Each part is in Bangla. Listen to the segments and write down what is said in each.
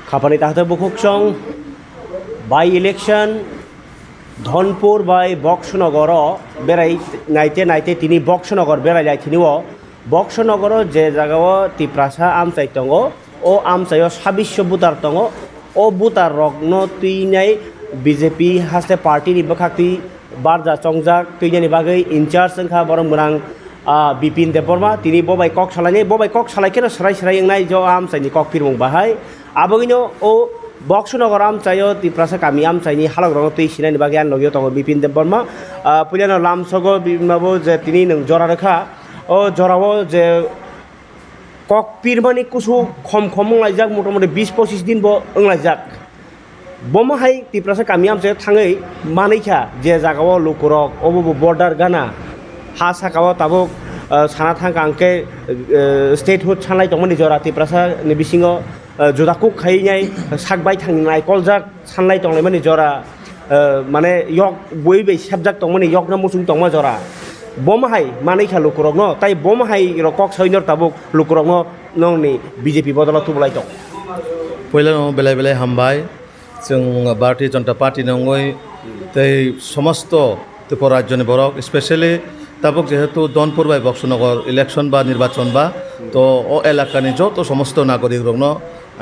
খাপানি তাহাতে বুকুকসং বাই ইলেকশন ধনপুর বাই বক্সনগর বেড়াই নাইতে নাইতে তিনি বক্সনগর বেড়াইলাই তিনিও বক্সনগর যে জায়গাও তিপ্রাসা আমচাই দङ ও আমচাইও 2600 বুটার দङ ও বুটার রগ্ন তুইনাই বিজেপি হাসতে পার্টিनि बखाक्ति बारजा चंजाक तुइनानि बागै इनचार्ज जोंखा बरं गोनां बिपिन देबबर्मा तिनि बबाइ कक सालायखेनो सराय एंनाय ज आमचाइनि कक फिरमुं बाहाय आबगिनो ओ बक्सनगर आमचाइयो तिप्रासा गामि आमचाइनि हालग्रंग तुइ सिनायनि बागै आन लगियो दङ बिपिन देबबर्मा पुलियानो लामसगो बिमाबो जे तिनि नों जरा रेखा ओ जरावो जे कक फिरमानि कुसु खम लायजाक मटामटि 20-25 दिन बो ओंलायजाक बमहाय तिप्रासा गामि आमचाइयो थाङै मानैखा जे जागाव लुकुरक अबो बर्डार गाना हा साकाव ताबो साना थांगा आंके स्टेटहुड सानलाय दंमोन जरा तिप्रासा नि बिसिङाव जुदाकुक खायनाय साकबाय थांनाय कलजाक सानलाय दंलायमोन जरा माने यक बयबे साबजाक दंमोन यक ना मुसुं दंमा जरा बमहाय मानैखा लुकुरक न ताइ बमहाय रकक सैनर ताबुक लुकुरक न नंनि बीजेपी बदला तुबलाय दं पहिला बेलाय हामबाय जों भारतीय जनता पार्टी नङै तै समस्त त्रिपुरा राज्यनि बरक स्पेशली ताबुक जेहेतु दनपुर बाय बक्सनगर इलेक्शन बा निर्वाचन बा तो ओ एलाकानि जत समस्त नागरिक रंनो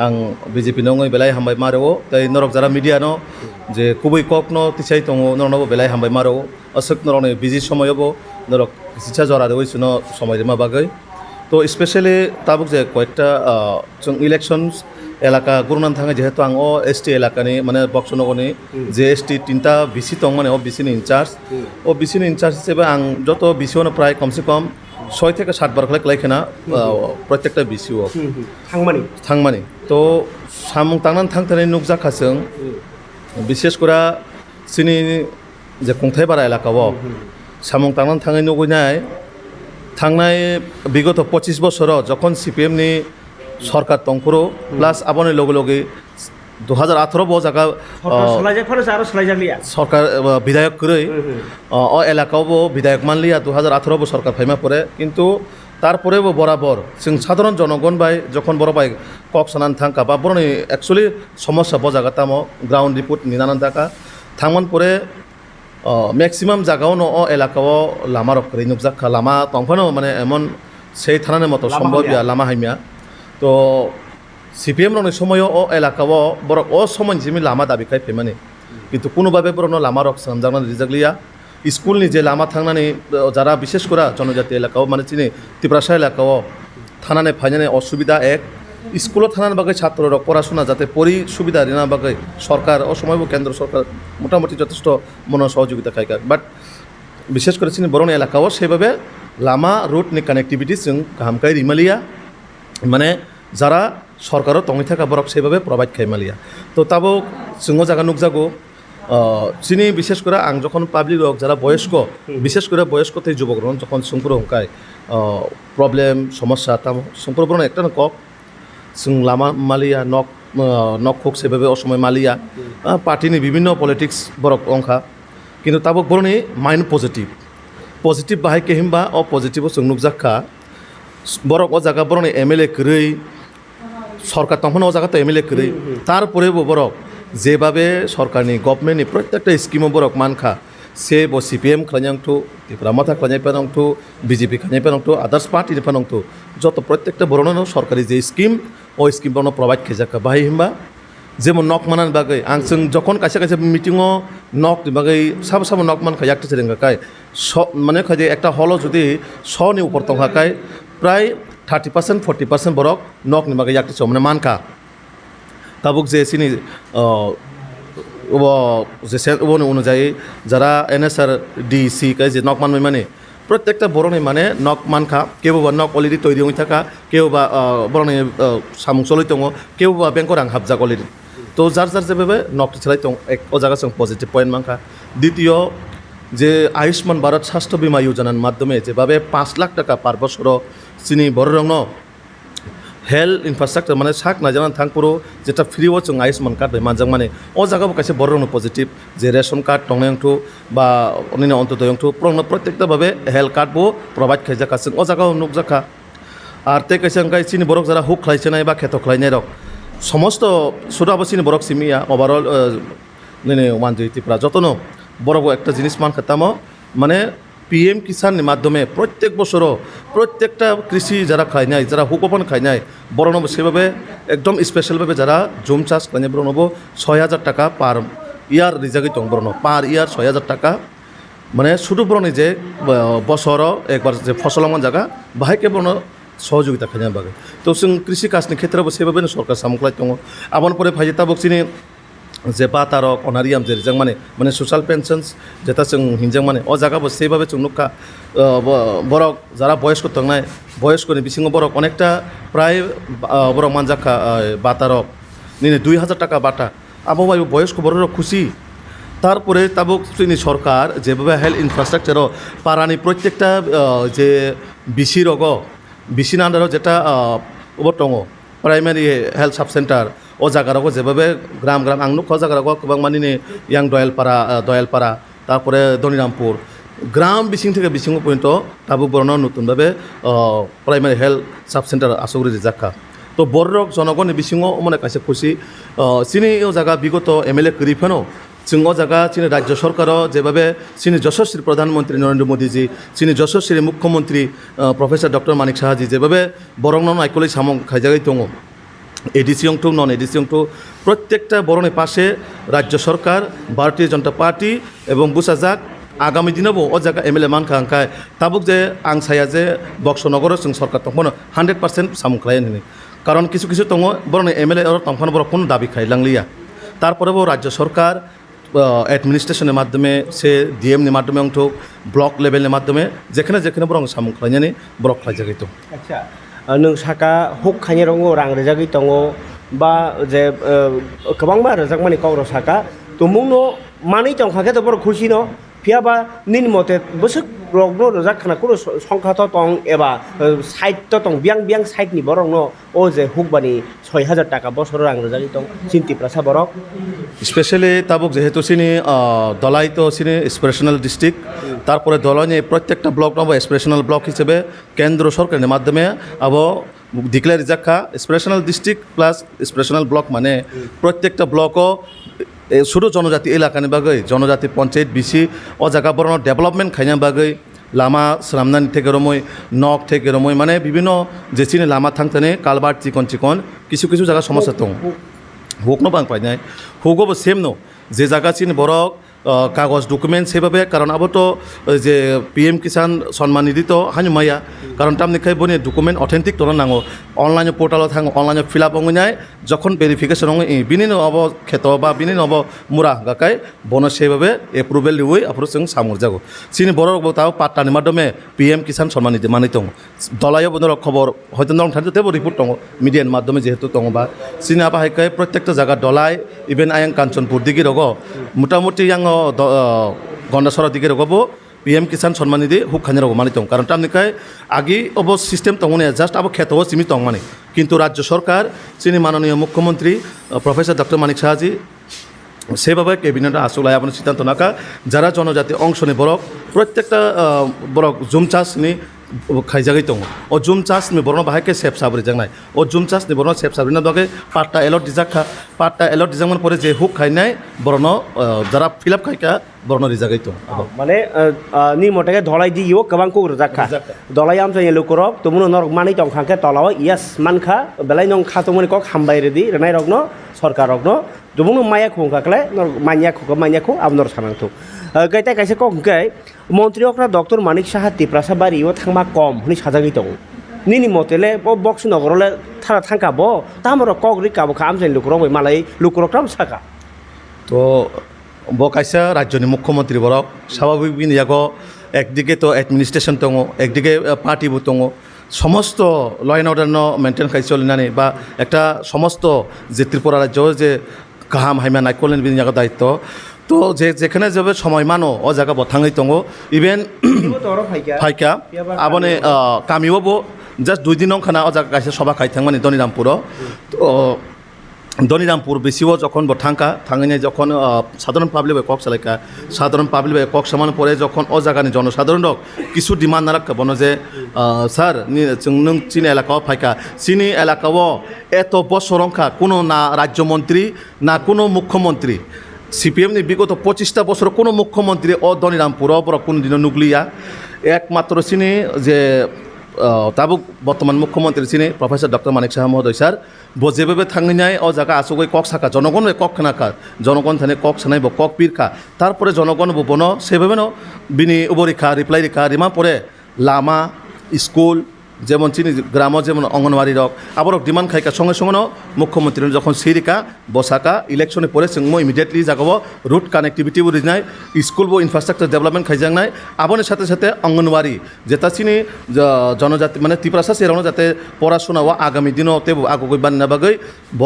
आं बीजेपी नङै बेलाय हामबाय मारो तै नरक जारा मीडिया न जे कुबै कक न तिसाय दङ नरनबो बेलाय हामबाय मारो असक नरने बिजि समयबो नरक सिसा जरा देवैसनो समय मा बागै तो स्पेशली ताबुक जे कयेकटा जों इलेक्शन्स एलाका गुरुनान थाङो जेहेतु आं ओ एसटी एलाकानि माने बक्सनगरनि जे एसटी तीनटा बिसि दं माने ओ बिसिनि इनचार्ज हिसाबै आं जत बिसियावनो प्राय कमसे कम 6 থেকে 7 बार खालायखेना प्रत्येकटा बिसियाव थांमानि तो सामुं तांनानै थांथारनाय नुकजाखासों बिसेस करा सिनि जे खुंथाय बारा एलाकाव सामुं तांनानै थाङै नुगैनाय थांनाय बिगत 25 बोसोराव जखन सीपीएम नि सरकार तंफुरो प्लास आबोनि लगे लगे 2018 बो जागा सरकार विधायक करै ओ एलाकावबो विधायक मानलिया 2018 बो सरकार फाइमा परे किन्तु तारपरेबो बराबर जों साधारण जनगण बाय जखन बर बाय कक सानान थांका बा बरनि एक्चुअली समस्या बो जागा तामो ग्राउंड रिपोर्ट निनानान थाका थांमन परे मैक्सिमाम जागावनो ओ एलाकाव लामा रखरै नुकजाखा लामा तंफानो माने एमन सेई थानाने मतो सम्भव या लामा हाइमिया तो सीपीएम रंनि समायाव ओ एलाकाव बरक ओ समय जिमि लामा दाबिखाय फैमाने किन्तु कुनुभाबे बरनो लामा रक सामजागनानै रिजागलिया स्कुलनि जे लामा थांनानै जारा विशेष करा जनजाति एलाकाव माने चिनि तिप्रासा एलाकाव थानानै फायनानै असुबिदा एक स्कुलाव थानानै बागै छात्र रक पढ़ाशोना जाते परि सुबिदा रिना बागै सरकार ओ समायबो केंद्र सरकार मोटामुटी যথেষ্ট मन सहयोगिता खायका बाट विशेष करे चिनि बरनो एलाकाव सेभाबे लामा रुटनि कानेक्टिविटी जों गाहामखाय रिमालिया माने जारा सरकारो तंगै थाका बरक सेभाबे प्रभाइड खायमालिया तो ताबो जोङो जागा नुकजागो चिनि विशेष करे आं जखन पाब्लिक रक जारा बयस्क विशेष करे बयस्क थै जुबक रन जखन सुंपुरो हंकाय प्रब्लेम समस्या ताम सुंपुरो बरन एकटा कक जों लामा मालिया नक खुक सेभाबे असमय मालिया पार्टीनि विभिन्न पलिटिक्स बरक अंखा किन्तु ताबो बरनि माइन्ड पजिटिभ बाहायके हिमबा अ पजिटिभ जों नुकजाखा बरक ओ जागा बरनि एमएलए करै सरकार तंफानो ओ जागा एमएलए करै तारपरेबो बरक जेभाबे सरकारनि गभर्नमेन्टनि प्रत्येकटा स्किमाव बरक मानखा से बो सीपीएम खालायनांथु त्रिपुरा माथा खालायनांथु बीजेपी खालायनांथु आदार्स पार्टी खालायनांथु जत प्रत्येकटा बरनो सरकारि जे स्किम ओ स्किम बरनो प्रोवाइड खायजाखा बाहाय हिमबा जेमन नक मानानि बागै आं जों जखन खायसे मिटिङाव नकनि बागै साबो नक मानखा याक्ति सेरेंगाखाय माने खाजे एकटा हलो जुदि 100 नि ऊपर तंखाखाय प्राय 30% 40% बरक नकनि बागै याक्ति माने मानखा ताबुक जे सिनि অনুযায়ী যারা এনএসআর ডিসি কে যে নক মানবাই মানে প্রত্যেকটা বরণে মানে নক মানখা কেউ বা নক অলরেডি তৈরি হয়ে থাকা কেউ বা বরণে সামুং চলাই দङ কেউ বা বেংকৰ আং হাবজাক অলরেডি তো যার যেভাবে নকটি চালাই দङ এক ও জায়গা जों পজিটিভ পয়েন্ট মানখা দ্বিতীয় যে আয়ুষ্মান ভারত স্বাস্থ্য বীমা योजनानि মাধ্যমে যেভাবে 5 লাখ টাকা পার বছর চিনি বড় রং हेल्थ इनफ्रास्ट्राक्चार माने साक नाजानानै थांपुरो जेटा फ्रीआव जों आयुष्मान कार्ड मानजां माने अ जागाबो खायसे बरनो पजिटिभ जे रेशन कार्ड दंनायंथु बा अनिनो अन्तदयंथु प्रत्येकटा भाबे हेल्थ कार्डबो प्रोवाइड खायजाखासों अ जागाव नुकजाखा आर ते खायसे अंगाय चिनि बरक जारा हुक खायसनाय बा खेथ खायनाय रक সমস্ত সুরাবাসিনী বরক সিমিয়া ওভারঅল নেনে ওয়ান দুই ত্রিপুরা যতন বড় একটা জিনিস মান খেতামো মানে পিএম কিষানের মাধ্যমে প্রত্যেক বছরও প্রত্যেকটা কৃষি যারা খায় নাই যারা হুকোপন খায় নাই বড় নব সেভাবে একদম স্পেশালভাবে যারা জুম চাষ খায় বড় নব 6,000 টাকা পার ইয়ার রিজাগি দং বড় পার ইয়ার 6,000 টাকা মানে শুধু বড় যে বছর একবার যে ফসল আমার জায়গা বাহাইকে বড় সহযোগিতা খাই বাগে তো जों কৃষি কাজनि ক্ষেত্রেও সেভাবে সরকার সামুখলাই दङ আবার পরে ফাইজেতা বক্সিনি যে বাতারক অনারিয়াম যে जों মানে সোশ্যাল পেনশনস যেটা जों হিনজাং মানে ও জায়গাবো সেভাবে जों নুকা বড় যারা বয়স্ক থাকনায় বয়স্কনি বিসিঙ্গ বড় অনেকটা প্রায় বড় মানজাখা বাতারক নিনে 2,000 টাকা বাটা আবহাওয়া বয়স্ক বড়রা খুশি তারপরে তাবক শ্রেণী সরকার যেভাবে হেলথ ইনফ্রাস্ট্রাকচারও পারানি প্রত্যেকটা যে বিসি রগ বিসির আন্ডারও যেটা দङ প্রাইমারি হেলথ সাব সেন্টার ও জায়গারাও যেভাবে গ্রাম গ্রাম আং নুক জায়গারাও गोबां मानिनि ইয়াং দয়ালপাড়া তারপরে দনিরামপুর গ্রাম বিসিং থেকে বিসিং পর্যন্ত তাবুক বরণ নতুনভাবে প্রাইমারি হেলথ সাব সেন্টার আসগুরি জাখা তো বড় জনগণ বিসিংও মানে কাছে খুশি চিনি ও জায়গা বিগত এমএলএ করিফেনো जों ও জায়গা চিনি রাজ্য সরকারও যেভাবে চিনি যশস্বী প্রধানমন্ত্রী নরেন্দ্র মোদীজি চিনি যশস্বী মুখ্যমন্ত্রী প্রফেসর ডক্টর মানিক সাহাজি যেভাবে বরং নাইকলি সামং খাইজাগাই দङ এডিসি অংটু নন এডিসি অংটু প্রত্যেকটা বরণের পাশে রাজ্য সরকার ভারতীয় জনতা পার্টি এবং বুসাজাক আগামী দিনেও ও জায়গা এমএলএ মানখা আংখায় তাবুক যে আং সায়া যে বক্সনগরও जों সরকার তখন 100% সামং খাইনি কারণ কিছু কিছু দङ বরণ এমএলএ তখন বড় কোনো দাবি খাইলাংলিয়া তারপরেও রাজ্য সরকার অ্যাডমিনিস্ট্রেশনের মাধ্যমে সে ডিএমনি মাধ্যমে অংশ ব্লক লেভেলের মাধ্যমে যেখানে যেখানে বরং সামুং খাইনানি ব্লক খাইজাগै दं আচ্ছা नों साका हुक खाइनि रङ रां रेजागै दङ बा जे गोबां मा रेजाग माने कग्र साका तो मुंनो मानै दंखाखे तो बर खुसि न फियाबा निन मते बसक रगनो रेजाग खाना कुरो संख्या तो दं एबा साइड तो दं बियां बियां साइड नि बरं न ओ जे हुक बानि 6,000 टाका बसर रां रेजागै दं चिन्ति प्रासा बरक স্পেশালি তাবুক যেহেতু চিনি দলাই তো চিনি এক্সপ্রেশনাল ডিস্ট্রিক্ট তারপরে দলনে প্রত্যেকটা ব্লক নব এক্সপ্রেশনাল ব্লক হিসেবে কেন্দ্র সরকারের মাধ্যমে আবো ডিক্লেয়ার জাখা এক্সপ্রেশনাল ডিস্ট্রিক্ট প্লাস এক্সপ্রেশনাল ব্লক মানে প্রত্যেকটা ব্লকও শুধু জনজাতি এলাকানি বাগৈ জনজাতি পঞ্চায়েত বিসি ও জায়গা বরণ ডেভেলপমেন্ট খাইনা বাগৈ লামা স্রামনানি থেকে রমই নক থেকে রমই মানে বিভিন্ন যে চিনি লামা থাকতে কালবার্ট চিকন চিকন কিছু কিছু জায়গা সমস্যা দं হুকনো বাং পাইনাই হুকবো সেম নো যে জায়গা চিনি বরক কাগজ ডকুমেন্ট সেভাবে কারণ আবো তো যে পিএম কিষাণ সম্মান নিধি তো হানি মাইয়া কারণ তামনি খাই বনি ডকুমেন্ট অথেন্টিক তো নাঙো অনলাইন পোর্টালত থাঙ অনলাইন ফিল আপ হঙাই যখন ভেরিফিকেশন হঙ বিনি নব ক্ষেত বা বিনি নব মুরা গাকাই বন সেভাবে এপ্রুভেল দিই আপনার जों সামুর যাগো চিনি বড় তাও পাট্টানি মাধ্যমে পিএম কিষাণ সম্মান নিধি মানি দं দলায় বন্ধুর খবর হয়তো নং থাকতেও রিপোর্ট দं মিডিয়ার মাধ্যমে যেহেতু দं বা চিনি আবাহাইকাই প্রত্যেকটা জায়গা দলাই ইভেন আয়াং কাঞ্চনপুর দিকে রগ মোটামুটি আং গন্ডাসরা দিকে রগবো পিএম কিষাণ সম্মান নিধি হুক খানি রগ মানি দं কারণ তামনিকাই আগি অব সিস্টেম দं জাস্ট আবো খেতও সিমি দं মানে কিন্তু রাজ্য সরকার চিনি মাননীয় মুখ্যমন্ত্রী প্রফেসর ডক্টর মানিক সাহাজি সেভাবে ক্যাবিনেট আসলে আপনার সিদ্ধান্ত নাকা যারা জনজাতি অংশ নি বরক প্রত্যেকটা বরক জুম চাষ নি খাইজাগै दं ও জুম চাষ নি বরণ বাহাইকে সেফ সাবরি জাংনাই ও জুম চাষ নি বরণ সেফ সাবরি না দগে পাট্টা এলট দিজাখা পাট্টা এলট দিজাংমান পরে যে হুক খাইনাই বরণ যারা ফিল আপ খাইকা বরণ রিজাগै दं माने नि मटेके धलाई दियो गोबां को रजाखा दलाई आम जाय लुकरब तुमुनो नर मानै दंखाके तलाव यस मानखा बेलाय नं खातमनि कक हामबाय रेदि रनाय रगनो सरकार रगनो दुमुनो माया खुंखाकले नर मानिया खु आबनर सानांथु गैता कायसे कक मन्त्रि अक्रा डक्टर मानिक साहा तिप्रासा बारियो थांमा कम हनि साजागै दं निनि मतेले बक्स नगरले थारा थांकाबो तामर कक रिकाबो खाम जाय लुकरब मालाय लुकरक्राम साका তো বকাইসা রাজ্যনি মুখ্যমন্ত্রী বরক স্বাভাবিক বিনিয়োগ একদিকে তো অ্যাডমিনিস্ট্রেশন দङ একদিকে পার্টিবো দङ সমস্ত ল অ্যান্ড অর্ডার মেনটেন খাই চলিনানি বা একটা সমস্ত যে ত্রিপুরা রাজ্য যে গাহাম হাইমা নাইকলেন বিনিয়োগ দায়িত্ব তো যেখানে যাবে সময় মানো ও জায়গা বথাঙै দङ ইভেন ফাইকা আবনে কামিওবো জাস্ট 2 দিন খানা ও জায়গা কাইসে সভা খাইথাং মানে দনিরামপুর তো দনিরামপুর বেশিও যখন থাঙ্গাই যখন সাধারণ পাবলিক কক চালাইকা সাধারণ পাবলিক কক সামান পরে যখন ও জায়গানি জনসাধারণ কিছু ডিমান্ড নারাখা বনো যে স্যার নों চিনি এলাকাও ফাইকা চিনি এলাকাও এত বছর রংখা কোনো না রাজ্যমন্ত্রী না কোনো মুখ্যমন্ত্রী সিপিএমনি বিগত 25টা বছর কোনো মুখ্যমন্ত্রী ও দনিরামপুর বড় কোনো দিনও নুগলিয়া একমাত্র চিনি যে তাবুক বর্তমান মুখ্যমন্ত্রী চিনি প্রফেসর ডক্টর মানিক সাহা মহোদয় স্যার যেভাবে থাঙ্গিনাই ও জায়গা আসুগৈ কক সাকা জনগণ কক খানাকা জনগণ থানে কক সানাই কক পিরখা তারপরে জনগণ বন সেভাবে বিনি উপরেখা রিপ্লাই রেখা রিমা পরে লামা স্কুল যেমন চিনি গ্রামও যেমন অঙ্গনওয়াড়ি রক আবার ডিমান্ড খাইকা সঙ্গে সঙ্গে মুখ্যমন্ত্রী যখন সিরিকা বসাকা ইলেকশনে পরে जों ইমিডিয়েটলি জাগাবো রুট কানেক্টিভিটি বুঝিনাই স্কুল বো ইনফ্রাস্ট্রাকচার ডেভেলপমেন্ট খাইজাংনাই আবনের সাথে সাথে অঙ্গনওয়াড়ি যেটা চিনি জনজাতি মানে ত্রিপুরা সেরানো যাতে পড়াশোনা ও আগামী দিনও তে আগগৈ বান্না বাগৈ ব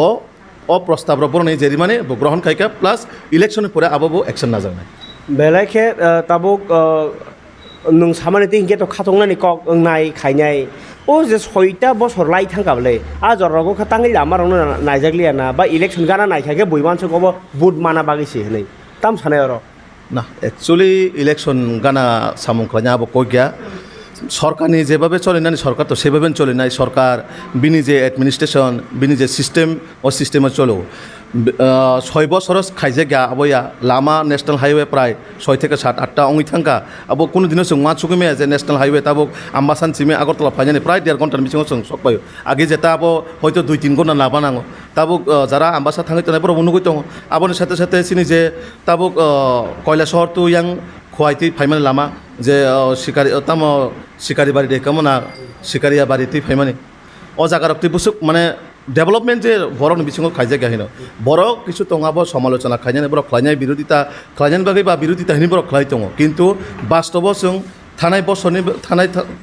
অপ্রস্তাব বরণে জেরিমানে গ্রহণ খাইকা প্লাস ইলেকশনের পরে আবাবো অ্যাকশন না জানাই বেলাইखे ताबुक नों सामानिति हिंगे तो खाथंनानि कक नाय खायनाय ओ जे 6टा बছর লাই थांगाबले आजर रगो खातांगै लामारनो नायजाग्लियाना बा इलेक्शन गाना नायखागे बयबानसो गबो बुट माना बागिसि हनै ताम सानाय र না एक्चुअली इलेक्शन गाना सामुंखला냐 আবো কইগা সরকারনি যেভাবে চলে না সরকার তো সেভাবে চলে নাই সরকার বিনি যে অ্যাডমিনিস্ট্রেশন বিনি যে সিস্টেম ও সিস্টেমে চলো 6 বছর খাইজে গিয়া আবয়া লামা ন্যাশনাল হাইওয়ে প্রায় 6 থেকে 7 8টা অঙ্গি থাঙ্কা আবো কোনো দিনও जों मा চুকিমে যে ন্যাশনাল হাইওয়ে তাবো আম্বাসান সিমে আগরতলা ফাইনানি প্রায় 1.5 ঘন্টার মিছিং जों সক পাই আগে যেটা আবো হয়তো 2-3 ঘন্টা লাবা নাঙো তাবো যারা আম্বাসা থাঙ্গি তনে বড় অনুগত আবনের সাথে সাথে চিনি যে তাবো কয়লা শহর তো ইয়াং খোয়াইতি ফাইমানি লামা যে শিকারি তাম শিকারি বাড়ি কেমন শিকারিয়া বাড়িতে ফাইমানি ও জায়গার বুসুক মানে ডেভেলপমেন্ট যে বড় বিছিঙাव খাইজা গাহিনো বড় কিছু তঙাবো সমালোচনা খাইজানে বড় খাইনাय বিরোধিতা খাইজান বাগै বা বিরোধিতা হিনি বড় খাই দङ কিন্তু বাস্তব जों थानाय বছরनि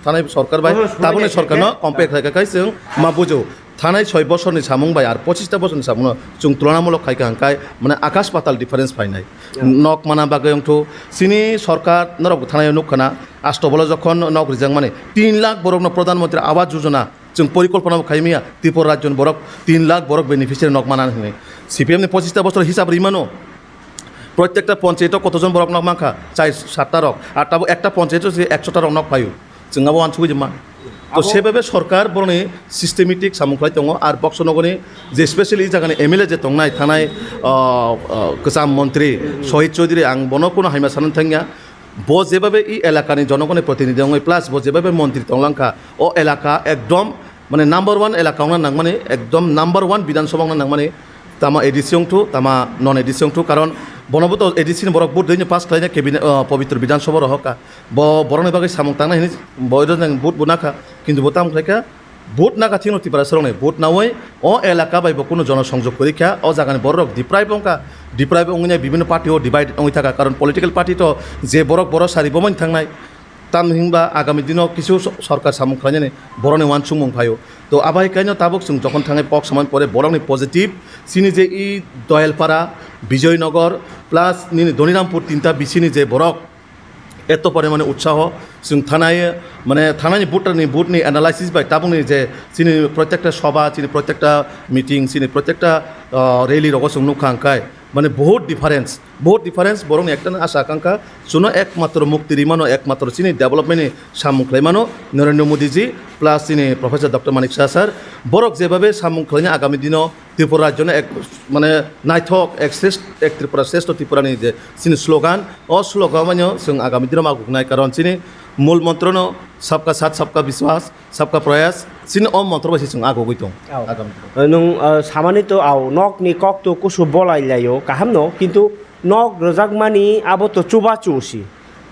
थानाय सरकार बाय ताबोनि सरकार कम्पेयर खायखाय जों मा बुझो थानाय 6 বছরनि सामुं बाय आरो 25टा बছरनि सामुं जों तुलनामूलक खायखा हांखाय माने आकाश पाताल डिफारेन्स फायनाय नक माना बागै अंथ सिनि सरकार नरक थानाय नुखाना आष्टबल যখন नक रिजां माने 3 लाख बरकनो प्रधानमंत्री आवास योजना जों परिकल्पना खायमिया त्रिपुरा राज्यनि बरक 3 लाख बरक बेनिफिशियारि नक माना होनै सिपिएमनि 25टा বছর हिसाब रिमानो প্রত্যেকটা পঞ্চায়েত কতজন বরক নক মাখা 4-7টা রক আর তাবো একটা পঞ্চায়েত 100টা রক নক পাইও जोंनाबो आनसुगै जमा তো সেভাবে সরকার বরণে সিস্টেমেটিক সামুখলাই দङ আর বক্সনগরনি যে স্পেশালি জায়গানি এমএলএ যে দंनाय थानाय गोजाम মন্ত্রী শহীদ চৌধুরী आं বনো কোনো হাইমা সানন थांगिया ब যেভাবে ই এলাকানি জনগণের প্রতিনিধি দङ প্লাস ब যেভাবে মন্ত্রী তংলাংখা ও এলাকা একদম মানে নাম্বার 1 এলাকাওনা নাং মানে একদম নাম্বার 1 বিধানসভাওনা নাং মানে তামা এডিসিয়ং টু তামা নন এডিসিয়ং টু কারণ বনবত এডিসিন বরক বুট দইনে পাস খাইना केबिनेट पवित्र विधानसभा रहका ब बरने बागै सामुं तांना हिनि बयद बुट बुनाखा किन्तु बोताम खायका बुट नाका थिनो तिपारा सरने बुट नावै ओ एलाका बायबो कोनो जनसंयोग परीक्षा ओ जागानि बरक डिप्राइभ अंगने विभिन्न पार्टी ओ डिवाइड अंगि थाका कारण पलिटिकल पार्टी तो जे बरक बर सारि बमन थांनाय ताम हिंबा आगामी दिनाव किछु सरकार सामुं खायनानै बरने वान सुमुं फायो तो आबाय कायनो ताबुक जों जखन थाङै पक समान परे बरकनि पजिटिभ सिनि जे इ दयालपारा विजयनगर प्लास दनिरामपुर 3टा बिसिनि जे बरक एत परिमाणे उत्साह जों थानाय माने थानायनि बुटनि एनालाइसिस बाय ताबुंनि जे सिनि प्रत्येकटा सभा सिनि प्रत्येकटा मिटिं सिनि प्रत्येकटा रैली रग जों नुखांखाय माने बहुत डिफारेन्स बरंनि एकटा आशा आकांक्षा सुनो एकमात्र मुक्ति रिमानो एकमात्र सिनि डेभलपमेन्टनि सामुंख्लायमानो नरेन्द्र मोदी जी प्लास सिनि professor doctor Manik Saha sir बरक जेभाबे सामुंख्लायनि आगामी दिनाव त्रिपुरा राज्यनि एक माने नायथक एक त्रिपुरा श्रेष्ठ त्रिपुरानि जे सिनि स्लोगान ओ स्लोगानाव जों आगामी दिनाव मागुनाय कारण सिनि मूल मन्त्रनो सबका साथ सबका विश्वास सबका प्रयास सिनि ओम मन्त्र बायदि जों आगुगै दं आगामी नों सामानि तो आव नक नि कक तो कुसु बलायलायो काहाम न किन्तु नक रजाकमानि आबो तो चुबा चुसि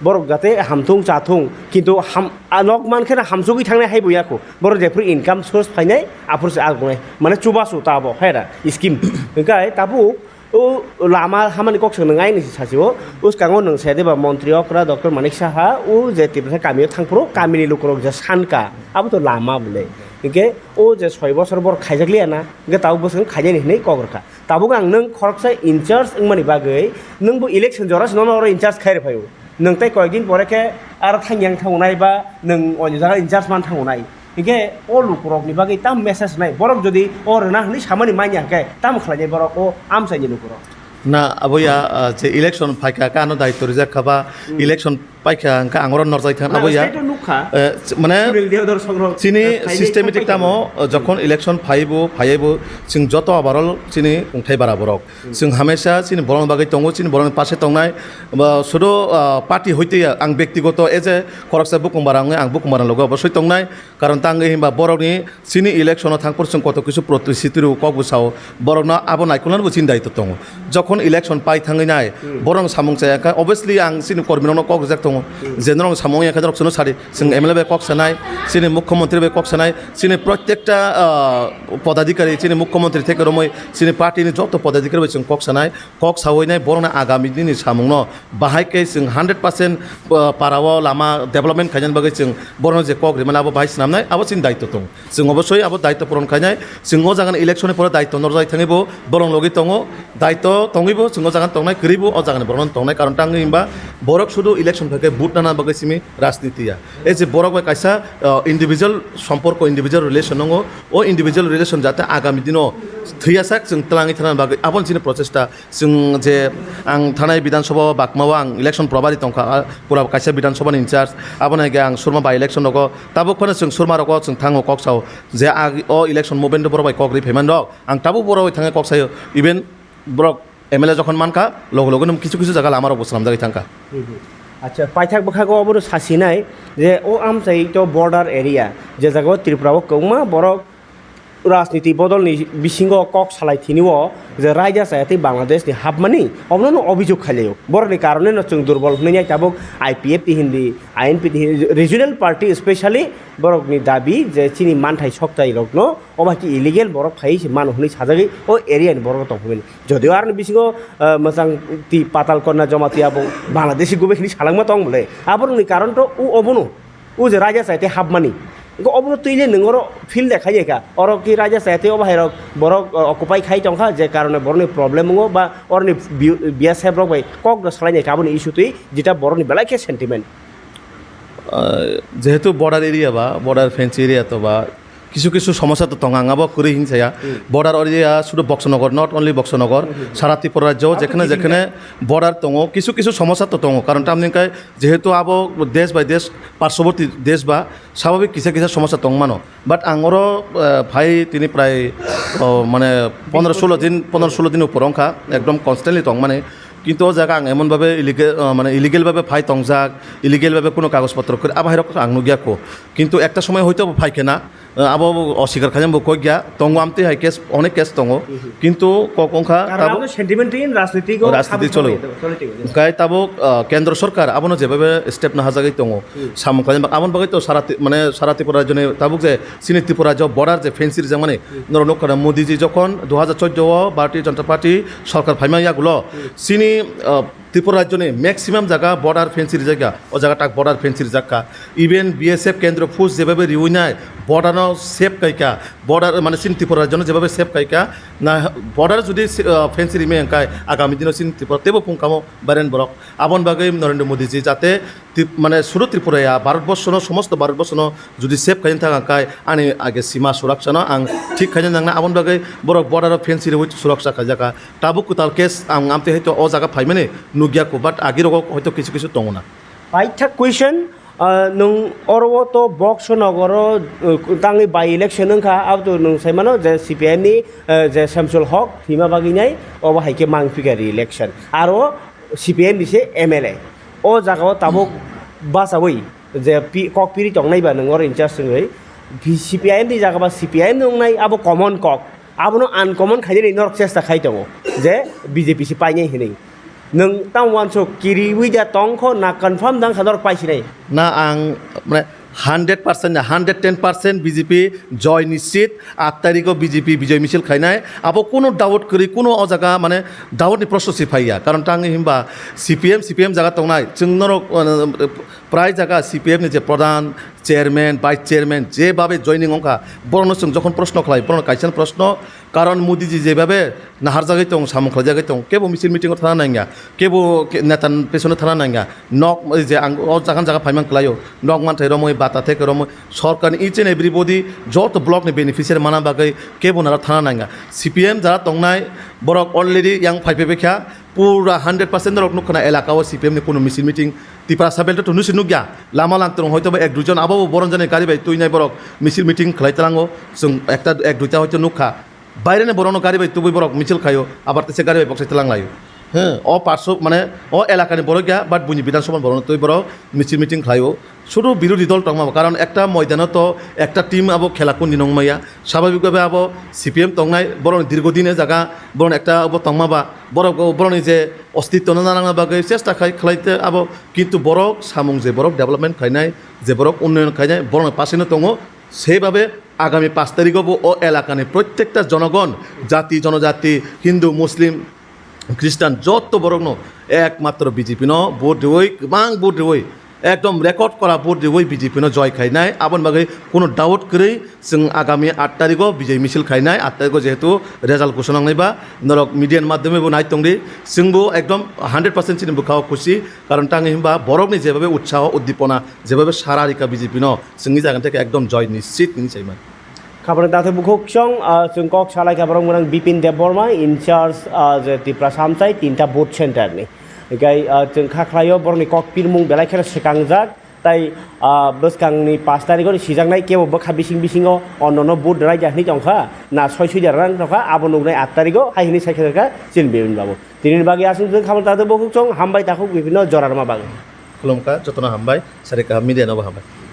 बरक जाते हामथुं जाथुं किन्तु हाम नक मानखेना हामसुगै थांनाय हायबयाखौ बरक जेफोर इनकाम सोर्स फायनाय आफोरसो आगुनाय माने चुबासु ताबो हायरा स्किम ओंखाय ताबु ओ लामा हामानि कक सों नङाय नोंसि सासेओ उसकाङो नों सेदेबा मन्त्री अक्रा डक्टर मानिक साहा उ जे तिब्रा गामियाव थांफ्रो गामिनि लोकरक जे सानका आबो तो लामा बोले ओंखे ओ जे 6 বছর बर खायजाग्लियाना ओंखे ताबो बोसों खायजानि हनै कगरखा ताबो आं नों खरकसा इनचार्ज ओंमानि बागै नोंबो इलेक्शन जरास नन इनचार्ज खायरे फायो नों ताय कयदिन परेखे आरो थांयां थांनाय बा नों अन्य जागा इनचार्ज मान थांनाय hingke o lukurok ni bagi tam message nai borok jodi o rena ni samani manya ke tam khlai borok o amsai ni lukurok না আবইয়া যে ইলেকশন ফাইকা কানো দায়িত্ব রিজার্ভ খাবা ইলেকশন পাইকা আঙ্কা আঙর নরজাই থান আবইয়া মানে চিনি সিস্টেমেটিক তামো যখন ইলেকশন ফাইবো जों যত আবারল চিনি উংথাই বারা বরক जों হামেশা চিনি বরং বাগৈ তঙ্গো চিনি বরং পাশে তংনাই শুধু পার্টি হইতে আং ব্যক্তিগত এজে খরকসা বুকুমবারা আং বুকুমবারা লগে অবশ্যই তংনাই কারণ তাঙ্গে হিমবা বরকনি চিনি ইলেকশন থাংপর जों কত কিছু প্রতিশ্রুতির কক বুসাও বরকনা আবো নাইকুলানবো চিনি দায়িত্ব তঙ্গো যখন ইলেকশন পাই থাঙ্গै নাই বরং সামুং চায়াকা অবভিয়াসলি আং চিনি কর্মীরনো কক জাক তঙ্গো যেন সামুং একা জরক সনো সারি जों এমএলএ বে কক সানাই চিনি মুখ্যমন্ত্রী বে কক সানাই চিনি প্রত্যেকটা পদাধিকারী চিনি মুখ্যমন্ত্রী থেকে রমই চিনি পার্টিনি যত পদাধিকারী বে जों কক সানাই কক সাওইনাই বরং আগামী দিননি সামুং ন বাহাইকে जों 100% পারাও লামা ডেভেলপমেন্ট খাইজান বাগै जों বরং যে কক রিমান আবো বাহাই সামনাই আবো চিনি দায়িত্ব তং जों অবশ্যই আবো দায়িত্ব পূরণ খাইনাই जों ও জাগান ইলেকশনের পরে দায়িত্ব নরজাই থাঙ্গিবো বরং লগি তঙ্গো দায়িত্ব তঙ্গিবো जों ও জাগান তংনাই করিবো ও জাগান বরং তংনাই কারণ টাঙ্গি হিমবা বরক শুধু ইলেকশন থেকে বুট নানা বাগै সিমি রাজনীতিয়া এই যে বরক কাইসা ইন্ডিভিজুয়াল সম্পর্ক ইন্ডিভিজুয়াল রিলেশন নঙ্গো ও ইন্ডিভিজুয়াল রিলেশন যাতে আগামী দিনও থৈয়াসাক जों तलाङि थानानै बागै आबोन चिनि प्रचेष्टा जों जे आं थानाय विधानसभा बाकमाव आं इलेक्शन प्रभारी तंखा पुरा काइसा विधानसभानि इनचार्ज आबोन आगे आं सुरमा बाय इलेक्शन दग ताबो खने जों सुरमा रग जों थाङो कक्साव जे ओ इलेक्शन मुभमेन्ट बरबाय कग्रि फेमान दग आं ताबो बरबाय थाङो कक्सायो इभेन ब्रक एमएलए যখন মানকা লগে লগে কিছু কিছু জায়গা আমার অবস্থান জায়গায় থাকা আচ্ছা পাইথাক বখাগো অবরো সাসিনাই যে ও আমসাই তো বর্ডার এরিয়া যে জায়গায় ত্রিপুরাও কৌমা বরক রাজনীতি বদলনি বিশিঙ্গ কক সালাইथिनिও যে রাইজা সায়াতে বাংলাদেশনি হাবমানি অবননো অভিযোগ খাইলেও বরনি কারণে নচং দুর্বল হইনাই তাবক আইপিএফ তি হিন্দি আইএনপি তি রিজিওনাল পার্টি স্পেশালি বরকনি দাবি যে চিনি মানথাই সকতাই লগ্ন অবাকি ইলিগেল বরক ফাই মান হনি সাজাগি ও এরিয়ানি বরক তংহমেন যদিও আর বিশিঙ্গ মোজাং তি পাতাল কন্যা জমাতি আবো বাংলাদেশি গুবেখিনি সালাংমা তং বলে আবরনি কারণটো ও অবনো ও যে রাইজা সায়াতে হাবমানি অবনো তুইলে নोंरो ফিল দেখাইকা অর কি রাজা সাথে ও বাহিরক বরক অকুপাই খাই তংখা যে কারণে বরনি প্রবলেম মো বা অরনি বিএসএফ রক বাই কক দসলাইনে কাবনি ইস্যু তুই যেটা বরনি বেলাকে সেন্টিমেন্ট যেহেতু বর্ডার এরিয়া বা বর্ডার ফেন্স এরিয়া তো বা কিছু কিছু সমস্যা তো তঙ্গাঙ্গাবো করে হিংসায়া বর্ডার এরিয়া শুধু বক্সনগর নট অনলি বক্সনগর সারা ত্রিপুরা রাজ্য যেখানে যেখানে বর্ডার দङ কিছু কিছু সমস্যা তো দङ কারণ তামনিকায় যেহেতু আবো দেশ বাই দেশ পার্শ্ববর্তী দেশ বা স্বাভাবিক কিছু কিছু সমস্যা দङ মানো বাট আঙরো ভাই তিনি প্রায় মানে 15-16 দিন উপর অংখা একদম কনস্ট্যান্টলি দङ মানে কিন্তু ও জায়গা আং এমনভাবে ইলিগেলভাবে ফাই তংজাক ইলিগেলভাবে কোনো কাগজপত্র করে আবাহিরক আং নুগিয়াকো কিন্তু একটা সময় হয়তো ফাইকে না আবো অস্বীকার খাজামবো কই গিয়া তঙ্গ আমতে হাই কেস অনেক কেস দङ কিন্তু কংখা তাবো সেন্টিমেন্টারি রাজনীতি চলে গাই তাবো কেন্দ্র সরকার আবনো যেভাবে স্টেপ না হাজাগাই দङ সামু খাজাম আমন বাগাই তো সারা ত্রিপুরা রাজ্যনে তাবুক যে সিনি ত্রিপুরা রাজ্য বর্ডার যে ফেন্সির যে মানে নরনকরা মোদিজি যখন 2014 ভারতীয় জনতা পার্টি সরকার ফাইমাইয়াগুলো সিনি ত্রিপুরা রাজ্যনে ম্যাক্সিমাম জায়গা বর্ডার ফেন্সির জায়গা ও জায়গাটা বর্ডার ফেন্সির জায়গা ইভেন বিএসএফ কেন্দ্র ফোর্স যেভাবে রিউনায় বর্ডারও সেফ কাইকা বর্ডার মানে সিন ত্রিপুরা রাজ্য যেভাবে সেফ কাইকা না বর্ডার যদি ফেন্সি রিমে এঙ্কায় আগামী দিনও সিন ত্রিপুরা তেবো পুঙ্কামো বারেন বরক আবন বাগে নরেন্দ্র মোদীজি যাতে মানে শুধু ত্রিপুরায়া ভারতবর্ষ সমস্ত ভারতবর্ষ যদি সেফ খাইন থাকায় আনি আগে সীমা সুরক্ষা ন আং ঠিক খাইন থাকা আবন বাগে বরক বর্ডার ফেন্সি রে সুরক্ষা খাইজাকা তাবো কুতাল কেস আং আমতে হয়তো ও জায়গা ফাইমানে নুগিয়াকো বাট আগের হয়তো কিছু কিছু দङ না পাইথাক কুইশন नों अरवो तो बक्स नगर तांनि बाय इलेक्शन नोंखा आबो नों साइमानो जे सीपीआईएम नि जे शामसुल हक हिमा बागिनाय ओ हाइके मांगफिगारि इलेक्शन आरो सीपीआईएम नि से एमएलए ओ जागाव ताबो बासावै जे ककपिरि तंनायबा नों इनचार्ज नङै सीपीआईएम नि जागाबा सीपीआईएम नंनाय आबो कमन कक आबोनो आनकमन खाइदे नरक चेष्टा खाइ दङ जे बीजेपी सि पाइनाय हिनै नों तां वानसो किरि उइदा तंखो ना कन्फार्म दां खादर पाइसिनाय ना आं माने 100% 110% বিজেপি জয় নিশ্চিত 8 তারিখও বিজেপি বিজয় মিছিল খাইনায় আবো কোনো ডাউট করি কোনো জায়গা মানে ডাউটনি প্রশ্ন সিফাইয়া কারণ টাঙ্গি হিমবা সিপিএম জায়গা তংনাই जोंनर প্রায় জায়গা সিপিএম ni যে প্রধান চেয়ারম্যান ভাইস চেয়ারম্যান যেভাবে জয়নিং অঙ্কা বরণ সঙ্গে যখন প্রশ্ন খাই বরণ কাইছেন প্রশ্ন কারণ মোদিজি যেভাবে নাহার জায়গায় দং সামুং খাই জায়গায় দং কেবল মিছিল মিটিংও থানা নাঙ্গা কেবল নেতান পেছনে থানা নাঙ্গা নক যে আং জাগান জায়গা ফাইমান খালাयो নক মানথাই রমই বাতা থেকে রমই সরকারনি ইচ এন্ড এভরিবডি যত ব্লকনি বেনিফিशिয়াरि মানা বাগै কেবল নারা থানা নাঙ্গা সিপিএম যারা তংনাই বরক অলরেডি ইয়াং ফাইফেবেখা পুরা 100% রক নুখানা এলাকাও সিপিএম ni কোনো মিছিল মিটিং তিপারা সাবেল তো নুসি নুগিয়া লামা লাংতং হয়তো এক দুজন আবাও বরণ জানে গাড়ি বাই তুই নাই বরক মিছিল মিটিং খাইতালাঙ্গো जों একটা এক দুইটা হয়তো নুখা বাইরে বরণ গাড়ি বাই তুই বরক মিছিল খাইও আবার তেসে গাড়ি বাই বক্সাইতালাংলাयो হ্যাঁ অ পার্শ্ব মানে অ এলাকানি বড় গিয়া বাট বুঝি বিধানসভা বড় তুই বড় মিছিল মিটিং খাইও শুধু বিরোধী দল টংমাবো কারণ একটা ময়দানত তো একটা টিম আবো খেলা কোন নংমাইয়া স্বাভাবিকভাবে আবো সিপিএম টংনাই বড় দীর্ঘদিনে জায়গা বড় একটা আবো টংমাবা বড় বড়নি যে অস্তিত্ব নানা বাগै চেষ্টা খাইতে আবো কিন্তু বড় সামুং যে বড় ডেভেলপমেন্ট খাইনাই যে বড় উন্নয়ন খাইনাই বড় পাশেনো দङ সেইভাবে আগামী 5 তারিখও ও এলাকানি প্রত্যেকটা জনগণ জাতি জনজাতি হিন্দু মুসলিম খ্রিস্টান যত বড় একমাত্র বিজেপি ভোট দিবই গোबां ভোট দিবই একদম রেকর্ড করা ভোট দিবই বিজেপি জয় খাইনাই আবন বাगै কোনো ডাউট করেই जों আগামী 8 তারিখও বিজয় মিছিল খাইনাই 8 তারিখও যেহেতু রেজাল্ট ঘোষণা নাইবা নরক মিডিয়ার মাধ্যমে নাইতংদি जोंबो একদম 100% চিনি বুখাও খুশি কারণ টাঙ্গি হিমবা বরকনি যেভাবে উৎসাহ উদ্দীপনা যেভাবে সারা রিকা বিজেপি जोंनि জায়গা থেকে একদম জয় নিশ্চিত নিশ্চয়ই Kabar datu bukuk chong chung kok salai kabar menang Bipin Deborma in charge je Tripura Samsai tinta vote center ni. Gai chung khaklayo borni kok pirmung belai khera sekangjak tai beskang ni 5 tarikh ni sijangnai kebo bokha bising-bisingo onnono vote rai jahni jongkha na 6 rang jongkha abonung nai 8 tarikh haihini saikha chin bebin babu. Tinir bagi asung chung kabar datu bukuk chong hambai takuk bibino jorarma bang. खुलुमका जतना हामबाय सारिका मिडियानावबो हामबाय